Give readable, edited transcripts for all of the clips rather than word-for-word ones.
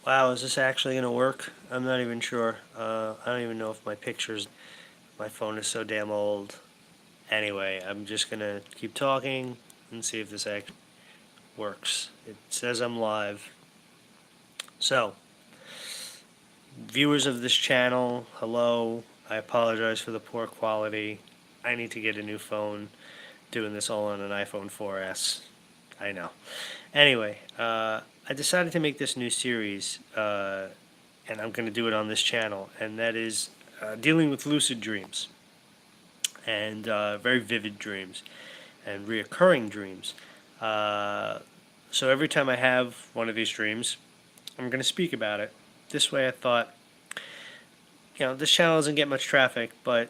Wow, is this actually gonna work? I'm not even sure. I don't even know if my phone is so damn old. Anyway, I'm just gonna keep talking and see if this actually works. It says I'm live. So, viewers of this channel, hello. I apologize for the poor quality. I need to get a new phone. Doing this all on an iPhone 4S. I know. Anyway, I decided to make this new series, and I'm going to do it on this channel, and that is dealing with lucid dreams and very vivid dreams and reoccurring dreams. Uh, so every time I have one of these dreams, I'm going to speak about it. This way, I thought, this channel doesn't get much traffic, but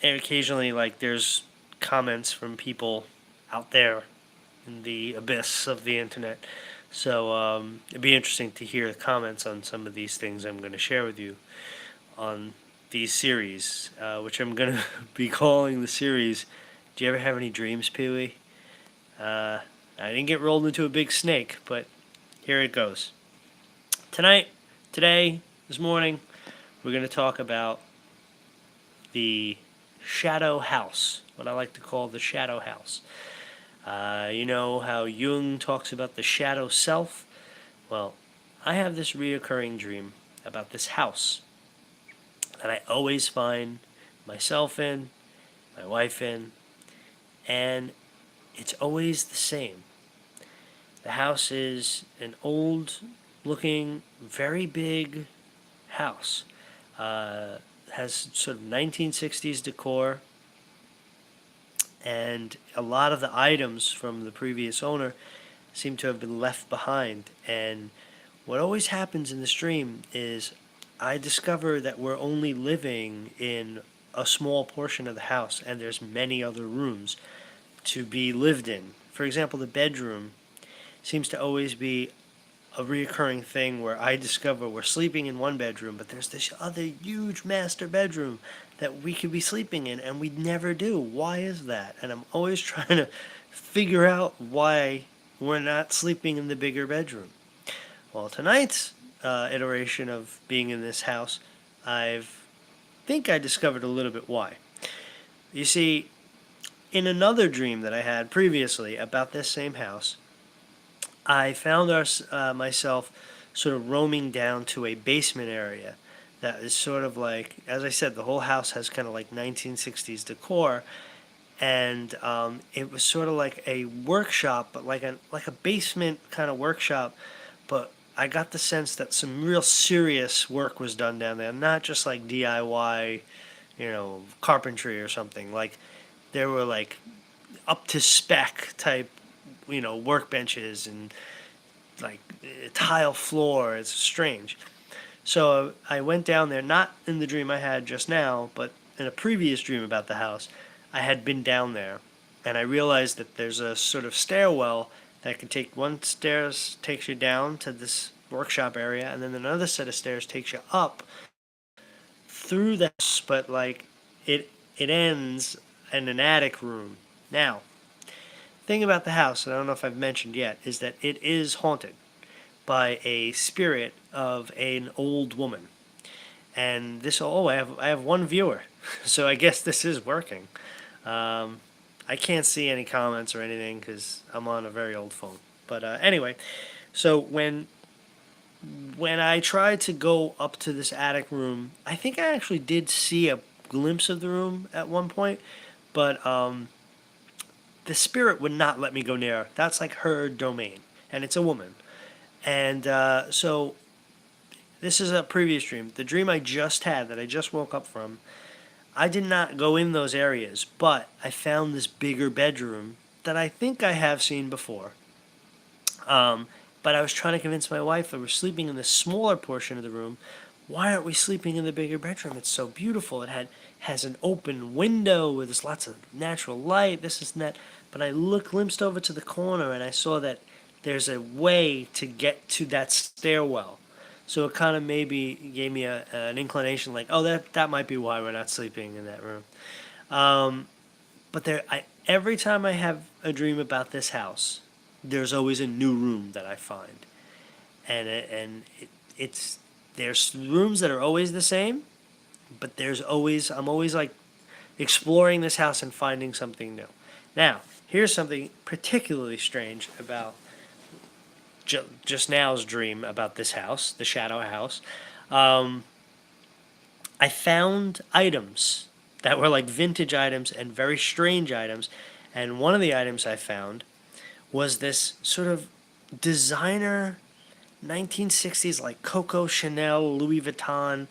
occasionally, like, there's comments from people out there in the abyss of the internet. So it'd be interesting to hear the comments on some of these things I'm going to share with you on these series, which I'm going to be calling the series. Do you ever have any dreams, Pee Wee? I didn't get rolled into a big snake, but here it goes. Today, this morning, we're going to talk about the shadow house, what I like to call the shadow house. You know how Jung talks about the shadow self? Well, I have this reoccurring dream about this house that I always find myself in, my wife in, and it's always the same. The house is an old looking, very big house. Has sort of 1960s decor, and a lot of the items from the previous owner seem to have been left behind. And what always happens in the stream is I discover that we're only living in a small portion of the house, and there's many other rooms to be lived in. For example, the bedroom seems to always be a reoccurring thing where I discover we're sleeping in one bedroom, but there's this other huge master bedroom that we could be sleeping in, and we never do. Why is that? And I'm always trying to figure out why we're not sleeping in the bigger bedroom. Well, tonight's iteration of being in this house, I think I discovered a little bit why. You see, in another dream that I had previously about this same house, I found myself sort of roaming down to a basement area that is sort of like, as I said, the whole house has kind of like 1960s decor, and it was sort of like a workshop, but like a basement kind of workshop. But I got the sense that some real serious work was done down there, not just like DIY, carpentry or something. Like there were like up to spec type, workbenches and like tile floor. It's strange. So I went down there, not in the dream I had just now, but in a previous dream about the house. I had been down there, and I realized that there's a sort of stairwell that can take one stairs takes you down to this workshop area, and then another set of stairs takes you up through the house, but like it ends in an attic room. Now, thing about the house, and I don't know if I've mentioned yet, is that it is haunted by a spirit of an old woman. And this, I have one viewer, so I guess this is working. I can't see any comments or anything because I'm on a very old phone. But anyway, so when I tried to go up to this attic room, I think I actually did see a glimpse of the room at one point, but the spirit would not let me go near. That's like her domain, and it's a woman. And so this is a previous dream. The dream I just had that I just woke up from, I did not go in those areas, but I found this bigger bedroom that I think I have seen before. But I was trying to convince my wife that we're sleeping in the smaller portion of the room. Why aren't we sleeping in the bigger bedroom? It's so beautiful. Has an open window where there's lots of natural light. This is that. But I glimpsed over to the corner and I saw that there's a way to get to that stairwell. So it kind of maybe gave me an inclination, like, oh, that might be why we're not sleeping in that room. But every time I have a dream about this house, there's always a new room that I find, and it's there's rooms that are always the same, but I'm always like exploring this house and finding something new. Now, here's something particularly strange about just now's dream about this house, the shadow house. Um, I found items that were like vintage items and very strange items. And one of the items I found was this sort of designer 1960s, like Coco Chanel, Louis Vuitton,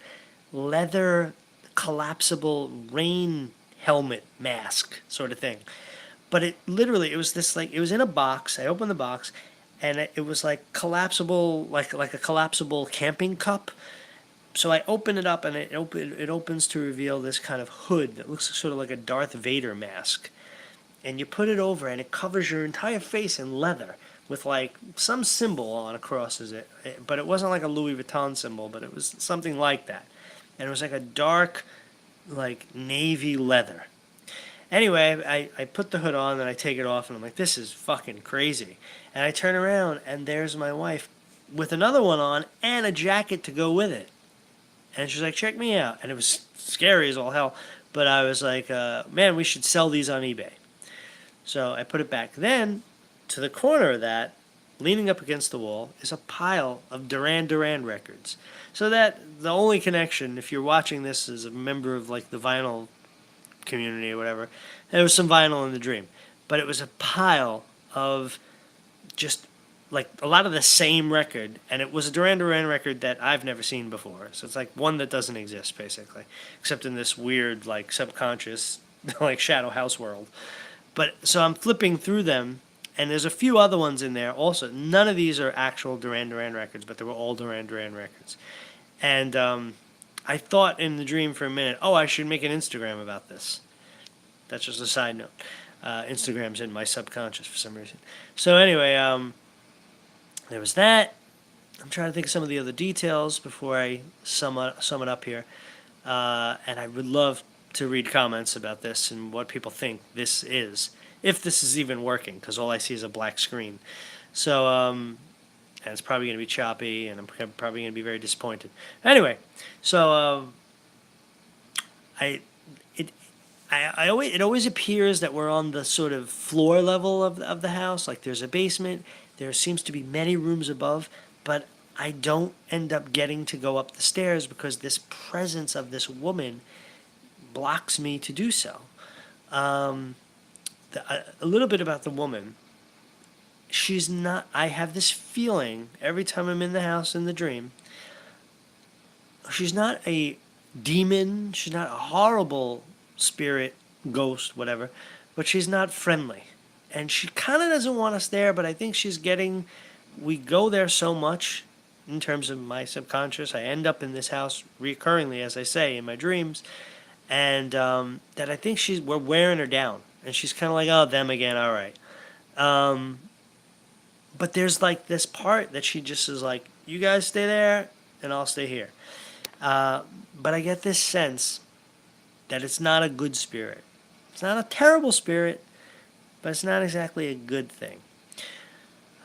leather collapsible rain helmet mask sort of thing. But it was this, like, it was in a box. I opened the box, and it was like collapsible, like a collapsible camping cup. So I open it up, and it opens to reveal this kind of hood that looks sort of like a Darth Vader mask. And you put it over, and it covers your entire face in leather with like some symbol on across it. But it wasn't like a Louis Vuitton symbol, but it was something like that. And it was like a dark, like navy leather. Anyway, I put the hood on and I take it off, and I'm like, this is fucking crazy. And I turn around, and there's my wife with another one on and a jacket to go with it. And she's like, check me out. And it was scary as all hell. But I was like, man, we should sell these on eBay. So I put it back. Then, to the corner of that, leaning up against the wall, is a pile of Duran Duran records. So that, the only connection, if you're watching this as a member of like the vinyl community or whatever, there was some vinyl in the dream. But it was a pile of just like a lot of the same record, and it was a Duran Duran record that I've never seen before. So it's like one that doesn't exist, basically, except in this weird, like, subconscious, like, shadow house world. But so I'm flipping through them, and there's a few other ones in there also. None of these are actual Duran Duran records, but they were all Duran Duran records. And I thought in the dream for a minute, oh, I should make an Instagram about this. That's just a side note. Instagram's in my subconscious for some reason. So anyway, there was that. I'm trying to think of some of the other details before I sum it up here. And I would love to read comments about this and what people think this is, if this is even working, because all I see is a black screen. So, and it's probably going to be choppy, and I'm probably going to be very disappointed. Anyway, so it always appears that we're on the sort of floor level of the house. Like there's a basement. There seems to be many rooms above, but I don't end up getting to go up the stairs because this presence of this woman blocks me to do so. A little bit about the woman. She's not, I have this feeling every time I'm in the house in the dream, she's not a demon, she's not a horrible spirit, ghost, whatever, but she's not friendly. And she kind of doesn't want us there, but I think we go there so much in terms of my subconscious. I end up in this house recurringly, as I say, in my dreams, and that I think we're wearing her down. And she's kind of like, oh, them again, all right. But there's like this part that she just is like, you guys stay there, and I'll stay here. But I get this sense that it's not a good spirit. It's not a terrible spirit, but it's not exactly a good thing.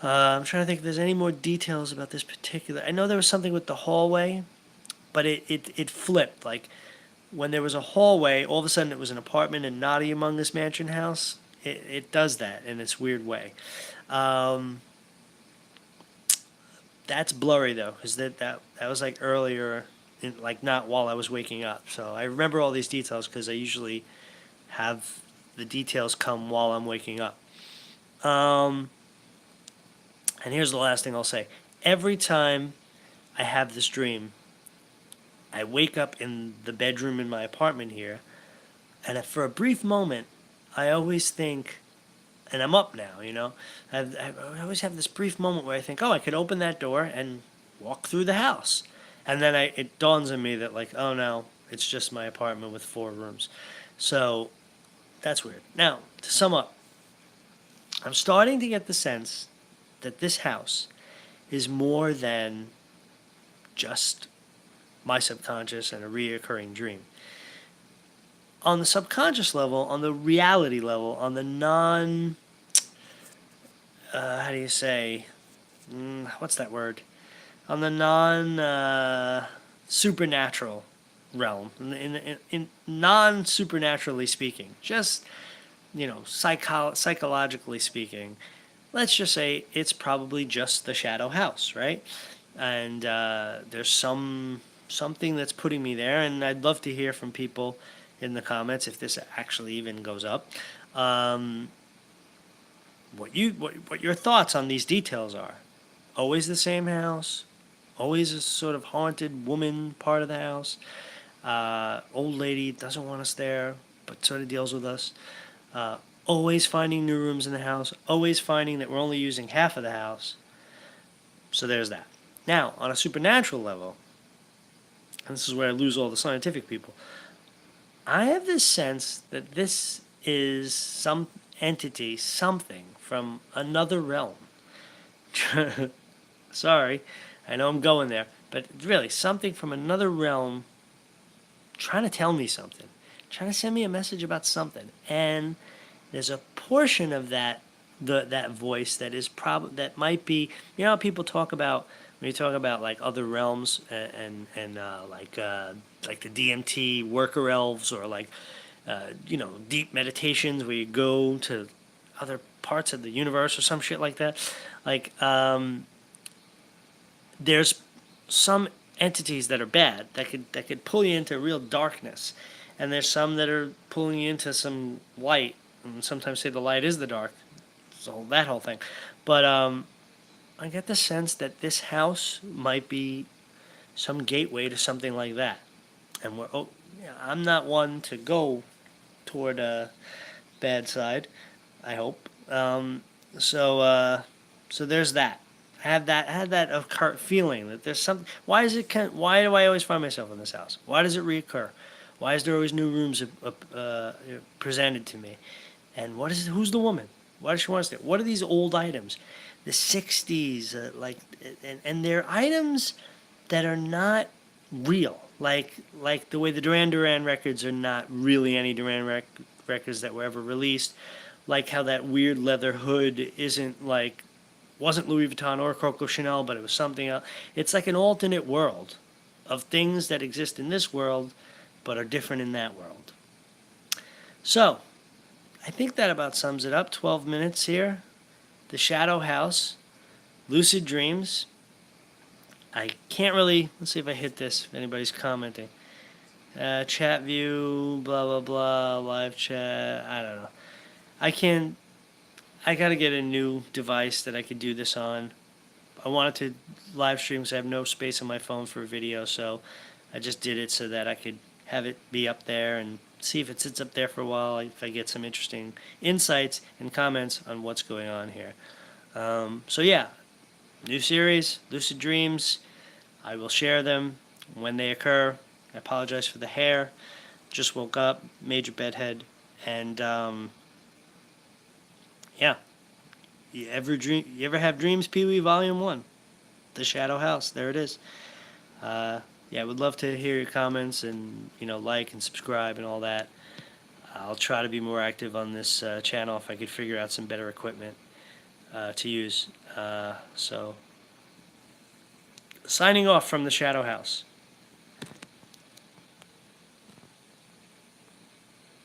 I'm trying to think if there's any more details about this particular. I know there was something with the hallway, but it flipped. Like when there was a hallway, all of a sudden it was an apartment in not a humongous mansion house. It does that in its weird way. That's blurry though, because that was like earlier, like not while I was waking up. So I remember all these details because I usually have the details come while I'm waking up. And here's the last thing I'll say. Every time I have this dream, I wake up in the bedroom in my apartment here, and for a brief moment, I always think, and I'm up now, I always have this brief moment where I think, oh, I could open that door and walk through the house. And then it dawns on me that, like, oh, no, it's just my apartment with 4 rooms. So that's weird. Now, to sum up, I'm starting to get the sense that this house is more than just my subconscious and a reoccurring dream. On the subconscious level, on the reality level, on the how do you say, what's that word? on the non supernatural realm, in non supernaturally speaking, just psychologically speaking, let's just say it's probably just the shadow house, right? And there's something that's putting me there, and I'd love to hear from people in the comments if this actually even goes up. What your thoughts on these details are. Always the same house, always a sort of haunted woman part of the house. Old lady doesn't want us there, but sort of deals with us. Always finding new rooms in the house, always finding that we're only using half of the house. So there's that. Now, on a supernatural level, and this is where I lose all the scientific people, I have this sense that this is some entity, something from another realm. Sorry, I know I'm going there, but really, something from another realm trying to tell me something, trying to send me a message about something. And there's a portion of that voice that is that might be, how people talk about when you talk about like other realms and like the DMT worker elves, or like deep meditations where you go to other parts of the universe or some shit like that. Like there's some entities that are bad that could pull you into real darkness, and there's some that are pulling you into some light. And sometimes say the light is the dark, so that whole thing. But I get the sense that this house might be some gateway to something like that. And I'm not one to go toward a bad side, I hope. So there's that. I had that occur feeling that there's something. Why do I always find myself in this house? Why does it reoccur? Why is there always new rooms presented to me? And who's the woman? Why does she want us there? What are these old items? The 60s, and they're items that are not real. Like the way the Duran Duran records are not really any Duran records that were ever released. Like how that weird leather hood wasn't Louis Vuitton or Coco Chanel, but it was something else. It's like an alternate world of things that exist in this world, but are different in that world. So, I think that about sums it up. 12 minutes here. The Shadow House. Lucid Dreams. I can't really... Let's see if I hit this, if anybody's commenting. Chat view, blah, blah, blah, live chat. I don't know. I gotta get a new device that I could do this on. I wanted to live stream because I have no space on my phone for a video, so I just did it so that I could have it be up there and see if it sits up there for a while, if I get some interesting insights and comments on what's going on here. So yeah, new series, Lucid Dreams. I will share them when they occur. I apologize for the hair. Just woke up, major bedhead, and yeah. You ever have dreams, Pee-wee, Volume 1? The Shadow House. There it is. Yeah, I would love to hear your comments and, like and subscribe and all that. I'll try to be more active on this channel if I could figure out some better equipment to use. So, signing off from the Shadow House.